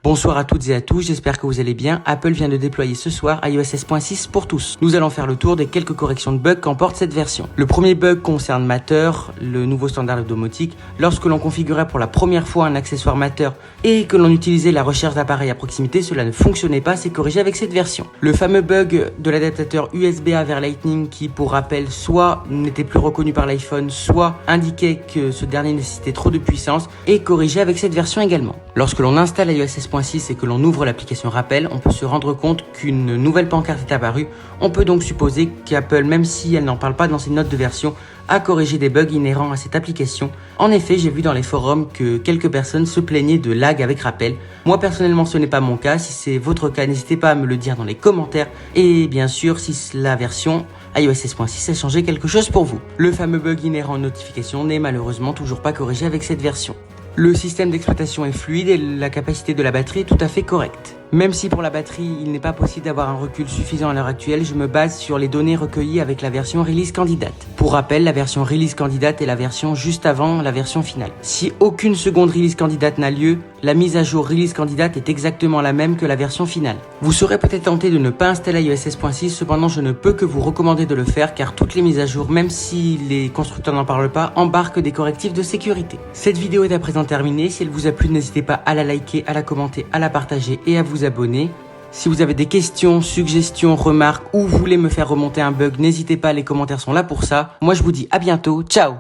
Bonsoir à toutes et à tous, j'espère que vous allez bien. Apple vient de déployer ce soir iOS 16.6 pour tous. Nous allons faire le tour des quelques corrections de bugs qu'emporte cette version. Le premier bug concerne Matter, le nouveau standard de domotique. Lorsque l'on configurait pour la première fois un accessoire Matter et que l'on utilisait la recherche d'appareils à proximité, cela ne fonctionnait pas, c'est corrigé avec cette version. Le fameux bug de l'adaptateur USB-A vers Lightning qui, pour rappel, soit n'était plus reconnu par l'iPhone, soit indiquait que ce dernier nécessitait trop de puissance, est corrigé avec cette version également. Lorsque l'on installe iOS 16.6 et que l'on ouvre l'application Rappel, on peut se rendre compte qu'une nouvelle pancarte est apparue. On peut donc supposer qu'Apple, même si elle n'en parle pas dans ses notes de version, a corrigé des bugs inhérents à cette application. En effet, j'ai vu dans les forums que quelques personnes se plaignaient de lag avec Rappel. Moi personnellement, ce n'est pas mon cas. Si c'est votre cas, n'hésitez pas à me le dire dans les commentaires. Et bien sûr, si la version iOS 16.6 a changé quelque chose pour vous. Le fameux bug inhérent aux notifications n'est malheureusement toujours pas corrigé avec cette version. Le système d'exploitation est fluide et la capacité de la batterie est tout à fait correcte. Même si pour la batterie, il n'est pas possible d'avoir un recul suffisant à l'heure actuelle, je me base sur les données recueillies avec la version Release Candidate. Pour rappel, la version Release Candidate est la version juste avant la version finale. Si aucune seconde Release Candidate n'a lieu, la mise à jour Release Candidate est exactement la même que la version finale. Vous serez peut-être tenté de ne pas installer iOS 16.6, cependant je ne peux que vous recommander de le faire car toutes les mises à jour, même si les constructeurs n'en parlent pas, embarquent des correctifs de sécurité. Cette vidéo est à présent terminée, si elle vous a plu, n'hésitez pas à la liker, à la commenter, à la partager et à vous abonner. Si vous avez des questions, suggestions, remarques ou voulez me faire remonter un bug, n'hésitez pas, les commentaires sont là pour ça. Moi je vous dis à bientôt, ciao!